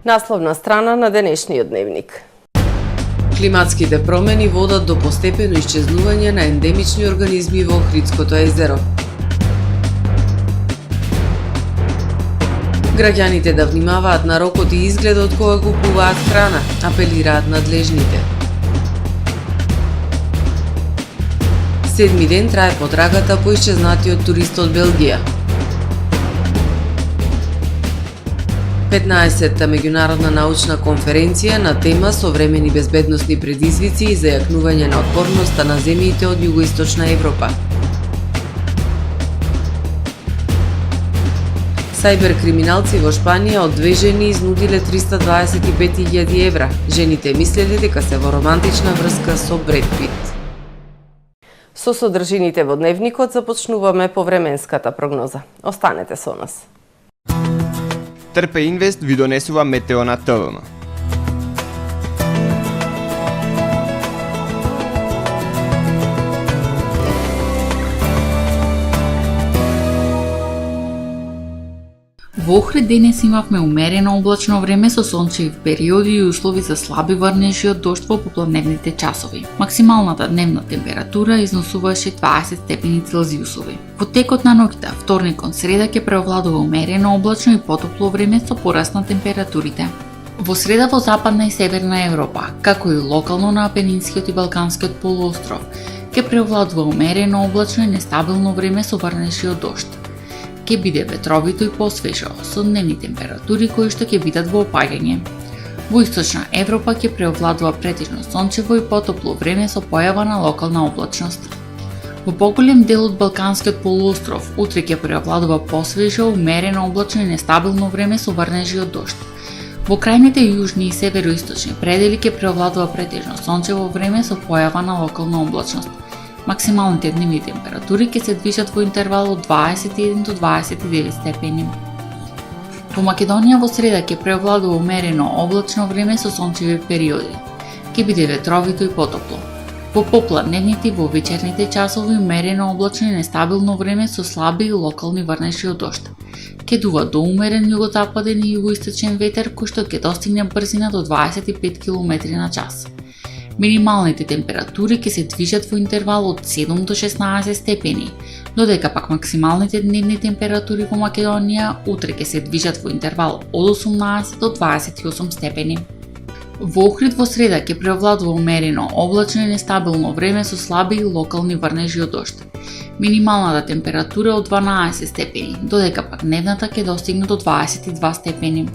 Насловна страна на денешниот дневник. Климатските промени водат до постепено исчезнување на ендемични организми во Охридското езеро. Граѓаните да внимаваат на рокот и изгледот кога купуваат храна, апелираат надлежните. Седми ден трае потрагата по исчезнатиот турист од Белгија. 15-та меѓународна научна конференција на тема современи безбедносни предизвици и зајакнување на отпорноста на земјите од југоисточна Европа. Сајбер-криминалци во Шпанија од две жени изнудиле 325.000 евра. Жените мислеле дека се во романтична врска со Бред Пит. Со содржините во дневникот започнуваме по временската прогноза. Останете со нас. Трпе Инвест ви донесува метео на ТВМ. Во Охрид денес имавме умерено облачно време со сончеви периоди и услови за слаби врнежи од дожд во попладневните часови. Максималната дневна температура износуваше 20 степени Целзиусови. Во текот на ноќта, вторник кон среда ќе преовладува умерено облачно и потопло време со пораст на температурите. Во среда во западна и северна Европа, како и локално на Апенинскиот и Балканскиот полуостров, ќе преовладува умерено облачно и нестабилно време со врнежи од дожд. Ќе биде ветровито и посвежо, со дневни температури кои што ќе бидат во опаѓање. Во источна Европа ќе преовладува претежно сончево и потопло време со појава на локална облачност. Во поголем дел од Балканскиот полуостров, утре ќе преовладува посвежо, умерено облачно и нестабилно време со врнежи од дожд. Во крајните јужни и североисточни предели ќе преовладува претежно сончево време со појава на локална облачност. Максималните дневни температури ќе се движат во интервал од 21 до 29 степени. Во Македонија во среда ќе преовладува умерено облачно време со сончеви периоди. Ќе биде ветровито и потопло. Во попладневните и во вечерните часови умерено облачно и нестабилно време со слаби и локални врнежи од дожд. Ќе дува до умерен југозападен и југоисточен ветер кој што ќе достигне брзина до 25 км на час. Минималните температури ќе се движат во интервал од 7 до 16 степени, додека пак максималните дневни температури во Македонија утре ќе се движат во интервал од 18 до 28 степени. Во Охрид во среда ќе преовладува умерено облачно и нестабилно време со слаби и локални врнежи од дожд. Минималната температура од 12 степени, додека пак дневната ќе достигне до 22 степени.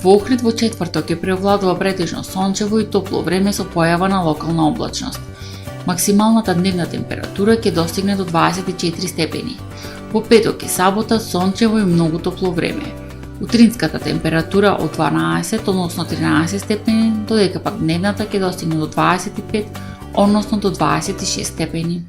Во Охрид во четврток ќе преовладува претежно сончево и топло време со појава на локална облачност. Максималната дневна температура ќе достигне до 24 степени. Во петок и сабота сончево и многу топло време. Утринската температура од 12, односно 13 степени, додека пак дневната ќе достигне до 25, односно до 26 степени.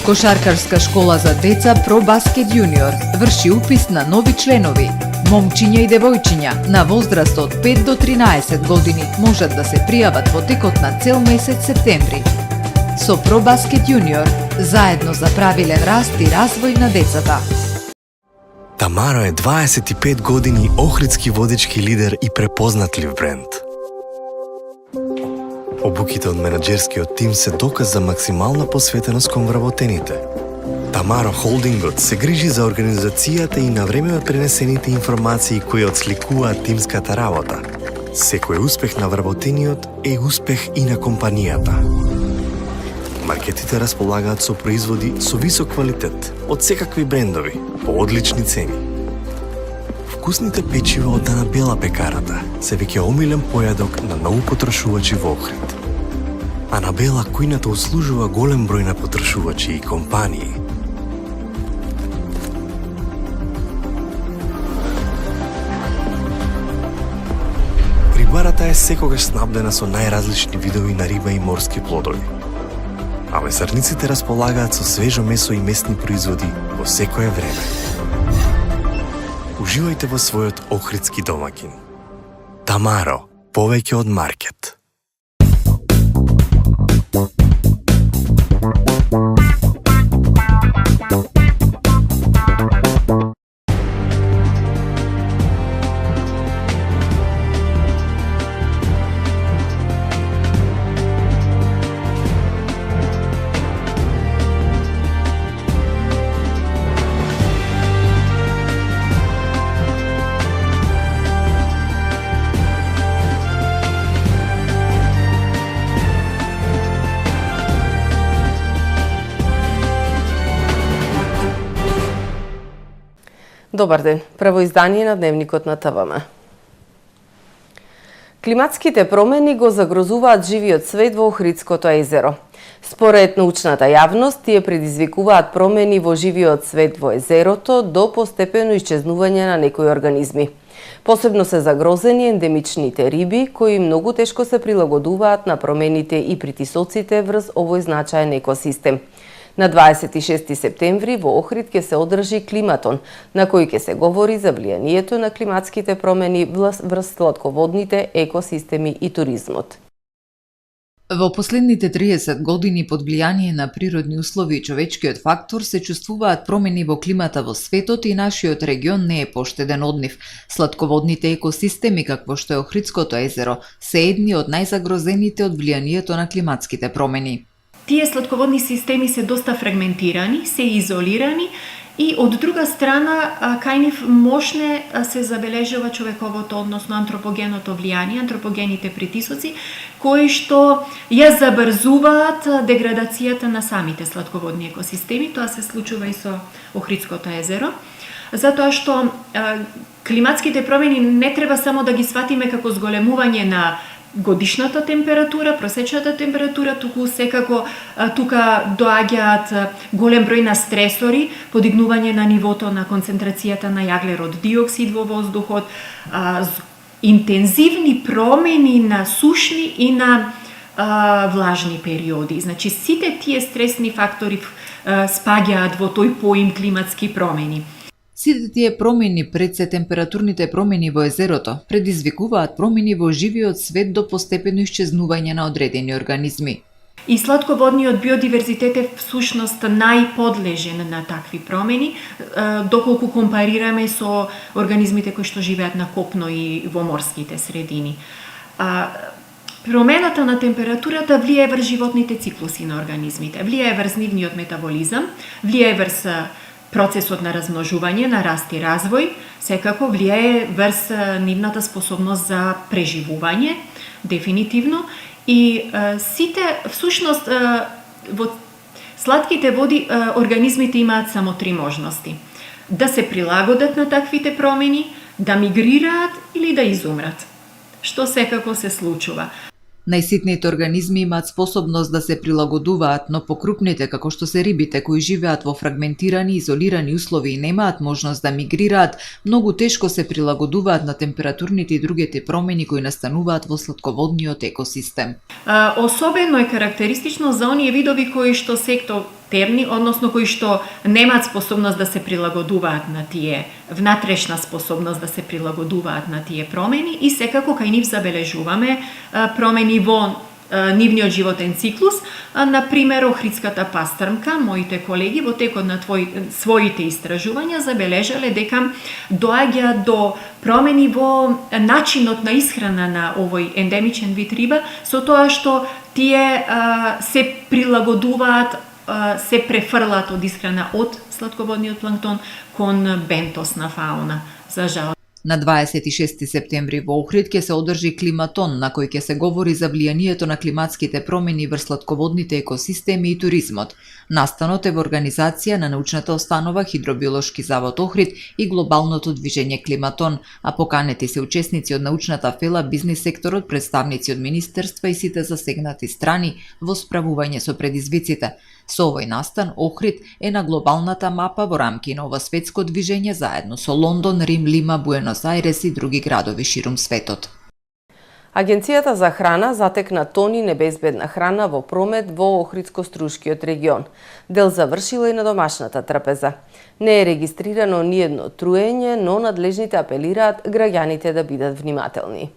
Кошаркарска школа за деца ProBasket Junior врши упис на нови членови. Момчиња и девојчиња на возраст од 5 до 13 години можат да се пријават во текот на цел месец септември. со ProBasket Junior, заедно за правилен раст и развој на децата. Тамаро е 25 години охридски водички лидер и препознатлив бренд. Обуките од менаџерскиот тим се доказ за максимална посветеност кон вработените. Тамаро Холдингот се грижи за организацијата и навреме пренесените информации кои отсликуваат тимската работа. Секој успех на вработениот е успех и на компанијата. Маркетите располагаат со производи со висок квалитет од секакви брендови по одлични цени. Вкусните печива од Анабела пекарата се веќе омилен појадок на многу потрошувачи во Охрид. Анабела кујната услужува голем број на потрошувачи и компании. Рибарата е секогаш снабдена со најразлични видови на риба и морски плодови. А месарниците располагаат со свежо месо и месни производи во секое време. Уживајте во својот охридски домаќин. Тамаро, повеќе од маркет. Добар ден, прво издание на Дневникот на ТВМ. Климатските промени го загрозуваат живиот свет во Охридското езеро. Според научната јавност, тие предизвикуваат промени во живиот свет во езерото до постепено исчезнување на некои организми. Посебно се загрозени ендемичните риби, кои многу тешко се прилагодуваат на промените и притисоците врз овој значаен екосистем. На 26 септември во Охрид ќе се одржи климатон, на кој ќе се говори за влијанието на климатските промени врз сладководните екосистеми и туризмот. Во последните 30 години под влијание на природни услови и човечкиот фактор се чувствуваат промени во климата во светот и нашиот регион не е поштеден од нив. Сладководните екосистеми, какво што е Охридското езеро, се едни од најзагрозените од влијанието на климатските промени. Тие сладководни системи се доста фрагментирани, се изолирани и од друга страна кај нив можне се забележува човековото, односно антропогеното влијание, антропогените притисоци, кои што ја забрзуваат деградацијата на самите сладководни екосистеми. Тоа се случува и со Охридското езеро, затоа што климатските промени не треба само да ги сватиме како зголемување на годишната температура, просечната температура, туку секако тука доаѓаат голем број на стресори, подигнување на нивото на концентрацијата на јаглерод диоксид во воздухот, интензивни промени на сушни и на влажни периоди. Значи, сите тие стресни фактори спаѓаат во тој поим климатски промени. Сите тие промени, пред се температурните промени во езерото, предизвикуваат промени во живиот свет до постепено исчезнување на одредени организми. И сладководниот биодиверзитет е всушност најподлежен на такви промени, доколку компарираме со организмите кои што живеат на копно и во морските средини. Промената на температурата влијае врз животните циклуси на организмите, влијае врз нивниот метаболизам, влијае врз процесот на размножување, на раст и развој, секако влијае врз нивната способност за преживување, дефинитивно, и сите, всушност, во сладките води организмите имаат само три можности. Да се прилагодат на таквите промени, да мигрираат или да изумрат, што секако се случува. Најситните организми имаат способност да се прилагодуваат, но покрупните, како што се рибите кои живеат во фрагментирани, изолирани услови и немаат можност да мигрираат, многу тешко се прилагодуваат на температурните и другите промени кои настануваат во сладководниот екосистем. Особено е карактеристично за оние видови кои што се ектотермни, односно кои што немаат способност да се прилагодуваат на тие, внатрешна способност да се прилагодуваат на тие промени, и секако кај нив забележуваме промени во нивниот животен циклус. Например, охридската пастрмка, моите колеги во текот на своите истражувања забележале дека доаѓа до промени во начинот на исхрана на овој ендемичен вид риба, со тоа што тие се прилагодуваат, се префрлаат од исхрана од сладководниот планктон кон бентосна фауна, за жал. На 26 септември во Охрид ќе се одржи климатон на кој ќе се говори за влијанието на климатските промени врз сладководните екосистеми и туризмот. Настанот е во организација на научната установа Хидробиолошки завод Охрид и глобалното движење Климатон, а поканети се учесници од научната фела, бизнис секторот, представници од министерства и сите засегнати страни во справување со предизвиците. Со овој настан, Охрид е на глобалната мапа во рамки на ова светско движење заедно со Лондон, Рим, Лима, Буенос Ајрес и други градови ширум светот. Агенцијата за храна затекна тони небезбедна храна во промет во Охридско-Струшкиот регион. Дел завршила и на домашната трпеза. Не е регистрирано ниедно труење, но надлежните апелираат граѓаните да бидат внимателни.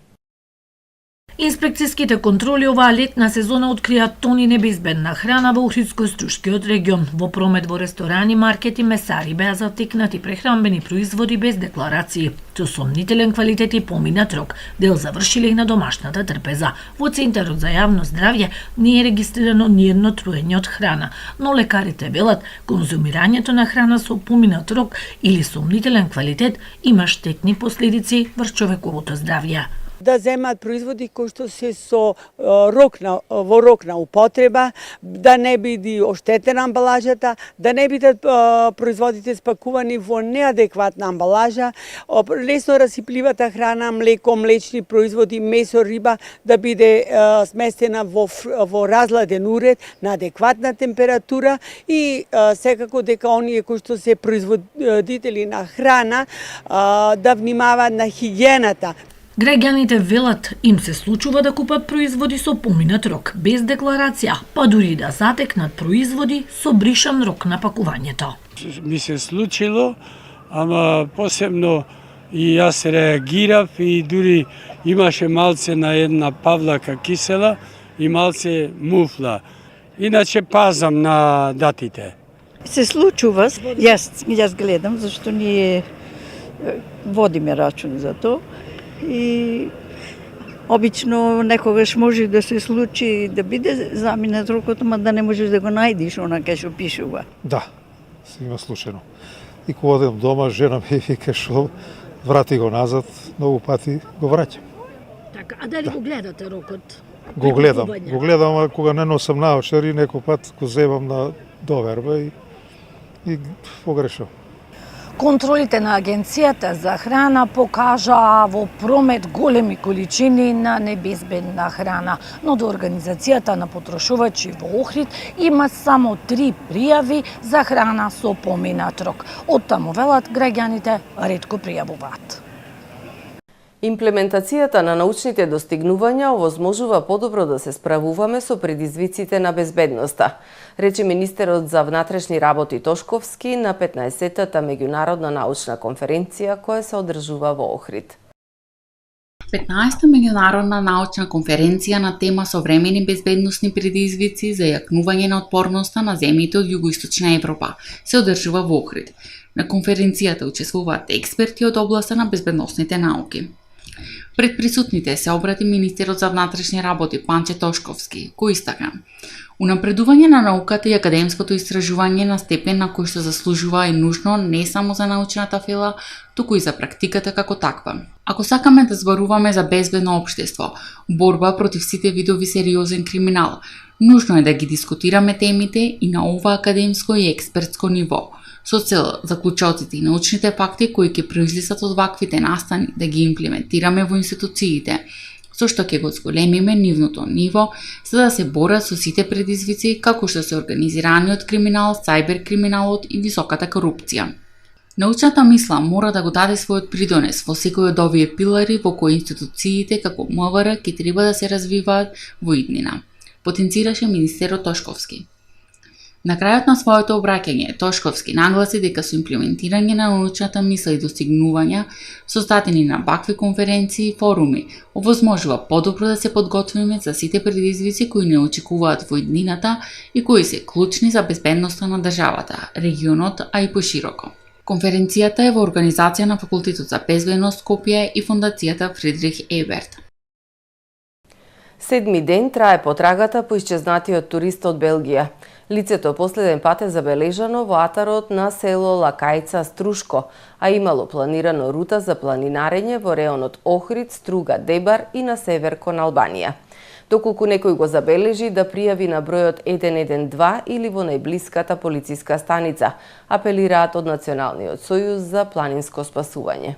Инспекцијските контроли оваа летна сезона открија тони небезбедна храна во Охридско-Струшкиот регион. Во промет во ресторани, маркети, месари беа затекнати прехранбени производи без декларации, со сомнителен квалитет и поминат рок. Дел завршиле и на домашната трпеза. Во Центарот за јавно здравје не е регистрирано ниедно труење од храна, но лекарите велат конзумирањето на храна со поминат рок или сомнителен квалитет има штетни последици врз човековото здравје. Да земат производи кои што се со во рок на употреба, да не биде оштетена амбалажата, да не бидат производите спакувани во неадекватна амбалажа, лесно расипливата храна, млеко, млечни производи, месо, риба да биде сместена во разладен уред на адекватна температура и секако дека оние кои што се производители на храна да внимаваат на хигиената. Граѓаните велат им се случува да купат производи со поминат рок, без декларација, па дури да затекнат производи со бришан рок на пакувањето. Ми се случило, ама посебно и јас реагирав и дури имаше малце на една павлака кисела и малце муфла. Иначе пазам на датите. Се случува, јас гледам, зашто ние водиме рачун за тоа. И обично некогаш може да се случи да биде заминат рокот, ама да не можеш да го најдиш онака што пишува. Да, се има случено. И кога одам дома, жена ми вика што врати го назад, многу пати го враќам. Така, а дали го гледате рокот? Го гледам, а кога не носам наочар и некој пат го земам на доверба и погрешам. Контролите на Агенцијата за храна покажаа во промет големи количини на небезбедна храна, но до Организацијата на потрошувачи во Охрид има само 3 пријави за храна со поминат рок. Од таму велат граѓаните ретко пријавуваат. Имплементацијата на научните достигнувања овозможува подобро да се справуваме со предизвиците на безбедноста, рече министерот за внатрешни работи Тошковски на 15-тата меѓународна научна конференција која се одржува во Охрид. 15-та меѓународна научна конференција на тема современи безбедносни предизвици за јакнување на отпорноста на земјите од југоисточна Европа се одржува во Охрид. На конференцијата учествуваат експерти од областа на безбедносните науки. Пред присутните се обрати министерот за внатрешни работи Панче Тошковски, кој истакна: унапредување на науката и академското истражување на степен на кој што заслужува е нужно не само за научната фела, туку и за практиката како таква. Ако сакаме да зборуваме за безбедно општество, борба против сите видови сериозен криминал, нужно е да ги дискутираме темите и на ова академско и експертско ниво, со цел заклучоците и научните факти кои ќе произлезат од ваквите настани да ги имплементираме во институциите, со што ќе го зголемиме нивното ниво за да се борат со сите предизвици како што се организираниот криминал, сајбер-криминалот и високата корупција. Научната мисла мора да го даде својот придонес во секој од овие пилари во кои институциите како МВР ќе треба да се развиваат во иднина, потенцираше министерот Тошковски. На крајот на своето обраќање, Тошковски нагласи дека со имплементирање на научната мисла и достигнувања, создадени на вакви конференции и форуми, овозможува подобро да се подготвиме за сите предизвици кои не очекуваат во иднината и кои се клучни за безбедноста на државата, регионот, а и пошироко. Конференцијата е во организација на Факултетот за безбедност Скопје и Фондацијата Фридрих Еберт. Седми ден трае потрагата по исчезнатиот турист од Белгија. Лицето последен пат е забележано во атарот на село Лакајца Струшко, а имало планирано рута за планинарење во реонот Охрид, Струга, Дебар и на север кон Албанија. Доколку некој го забележи да пријави на бројот 112 или во најблиската полициска станица, апелираат од Националниот сојуз за планинско спасување.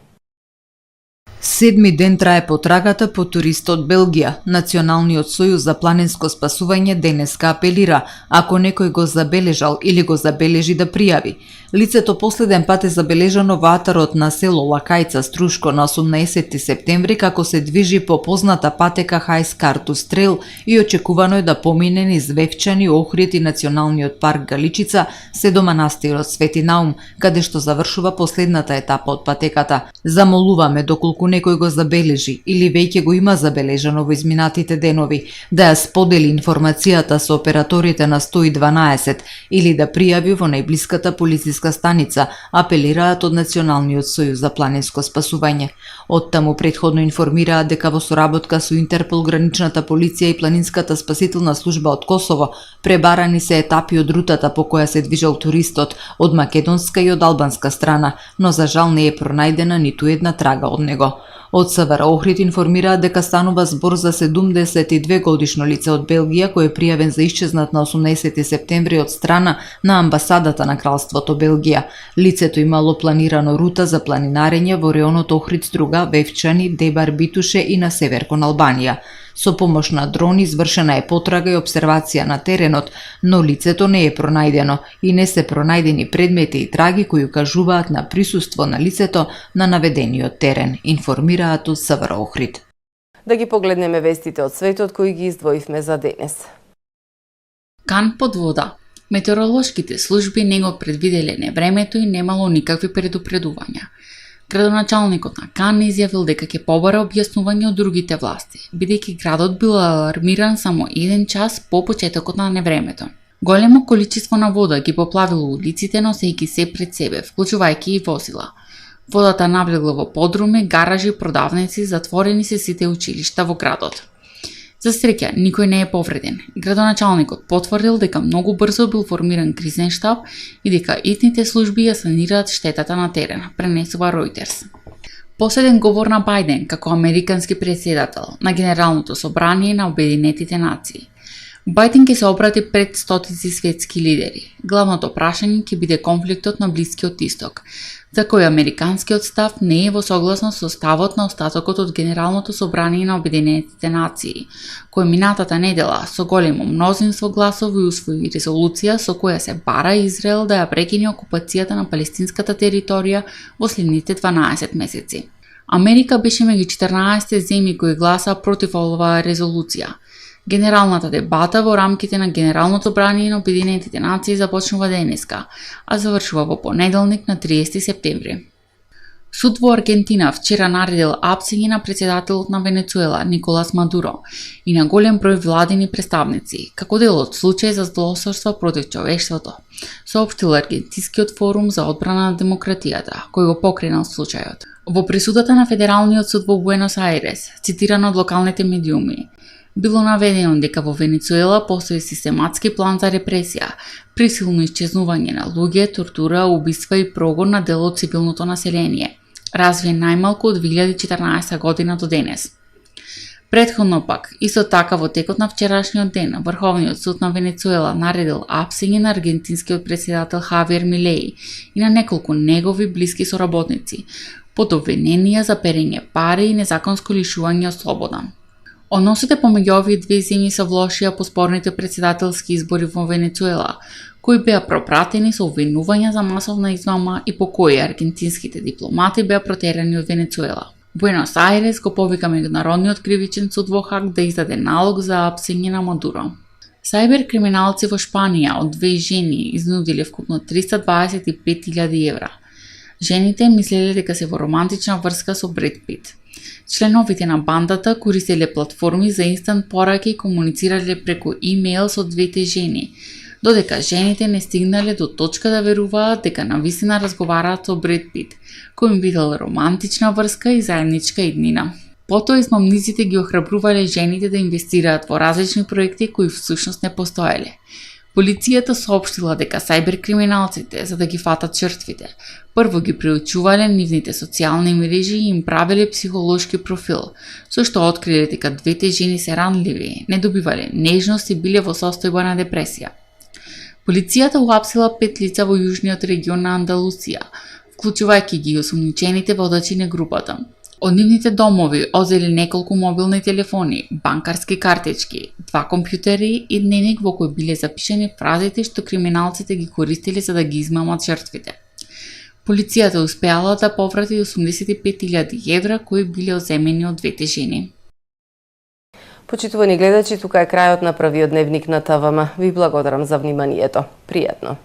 Седми ден трае потрагата по турист од Белгија. Националниот сојуз за планинско спасување денеска апелира, ако некој го забележал или го забележи да пријави. Лицето последен пат е забележано во атарот на село Лакајца Струшко на 18 септември како се движи по позната патека Хајс Картус Трейл и очекувано е да помине низ Вевчани, Охрид и Националниот парк Галичица се до манастирот Свети Наум, каде што завршува последната етапа од патеката. Замолуваме доколку некој го забележи или веќе го има забележано во изминатите денови, да ја сподели информацијата со операторите на 112 или да пријави во најблиската полициска станица, апелираат од Националниот сојуз за планинско спасување. Оттаму претходно информираат дека во соработка со Интерпол, граничната полиција и планинската спасителна служба од Косово пребарани се етапи од рутата по која се движел туристот од македонска и од албанска страна, но за жал не е пронајдена ниту една трага од него. Од СВР Охрид информираат дека станува збор за 72 годишно лице од Белгија кој е пријавен за исчезнат на 18 септември од страна на амбасадата на Кралството Белгија. Лицето имало планирано рута за планинарење во реонот Охрид, Струга, Вевчани, Дебар, Битуше и на север кон Албанија. Со помош на дрон извршена е потрага и обсервација на теренот, но лицето не е пронајдено и не се пронајдени предмети и траги кои укажуваат на присуство на лицето на наведениот терен, информираат од СВР Охрид. Да ги погледнеме вестите од светот кои ги издвоивме за денес. Кан под вода. Метеоролошките служби не го предвиделе невремето и немало никакви предупредувања. Градоначалникот на Кан изјавил дека ќе побара објаснување од другите власти, бидејќи градот бил алармиран само 1 час по почетокот на невремето. Големо количество на вода ги поплавило улиците, носејќи се пред себе, вклучувајќи и возила. Водата навлегла во подруми, гаражи, продавници, затворени се сите училишта во градот. За среќа, никој не е повреден. Градоначалникот потврдил дека многу брзо бил формиран кризен штаб и дека итните служби ја санираат штетата на терен, пренесува Reuters. Последен говор на Бајден како американски претседател на Генералното собрание на Обединетите нации. Бајден ќе се обрати пред стотици светски лидери. Главното прашање ќе биде конфликтот на Блискиот Исток, за кој американскиот став не е во согласност со ставот на остатокот од Генералното собрание на Обединетите нации, кој минатата недела со големо мнозинство гласови усвои резолуција со која се бара Израел да ја прекине окупацијата на палестинската територија во следните 12 месеци. Америка беше меѓу 14 земји кои гласа против оваа резолуција. Генералната дебата во рамките на Генералното собрание на Обединетите нации започнува денеска, а завршува во понеделник на 30 септември. Суд во Аргентина вчера наредил апсење на претседателот на Венецуела Николас Мадуро и на голем број владини представници, како дел од случај за злосторство против човештвото, соопштил Аргентинскиот форум за одбрана на демократијата, кој го покренал случајот. Во присудата на Федералниот суд во Буенос Ајрес, цитирано од локалните медиуми, било наведено дека во Венецуела постои систематски план за репресија, присилно исчезнување на луѓе, тортура, убиства и прогон на дел од цивилното население, развиен најмалку од 2014 година до денес. Претходно пак, исто така во текот на вчерашниот ден, Врховниот суд на Венецуела наредил апсење на аргентинскиот претседател Хавиер Милеј и на неколку негови блиски соработници, под обвиненија за перење пари и незаконско лишување од слобода. Односите помеѓу овие две земји се влошија по спорните претседателски избори во Венецуела, кои беа пропратени со обвинувања за масовна измама и по кои аргентинските дипломати беа протерани од Венецуела. Буенос Ајрес го повика Меѓународниот кривичен суд во Хаг да издаде налог за апсење на Мадуро. Сајбер криминалци во Шпанија од две жени изнудиле вкупно 325.000 евра. Жените мислеле дека се во романтична врска со Бред Пит. Членовите на бандата користеле платформи за инстант пораки и комуницирале преку имејл со двете жени, додека жените не стигнале до точка да веруваат дека навистина разговараат со Бред Пит, кој им видел романтична врска и заедничка иднина. Потоа измамниците ги охрабрувале жените да инвестираат во различни проекти кои всушност не постоеле. Полицијата соопштила дека сајбер-криминалците, за да ги фатат жртвите, прво ги преучувале нивните социјални мрежи и им правеле психолошки профил, со што откриле дека двете жени се ранливи, не добивале нежност и биле во состојба на депресија. Полицијата уапсила 5 лица во јужниот регион на Андалусија, вклучувајќи ги осумничените водачи на групата. Од нивните домови одзеле неколку мобилни телефони, банкарски картички, 2 компјутери и дневник во кој биле запишани фразите што криминалците ги користеле за да ги измамат жртвите. Полицијата успеала да поврати 85.000 евра кои биле одземени од двете жени. Почитувани гледачи, тука е крајот на првиот дневник на ТВМ. Ви благодарам за вниманието. Пријатно.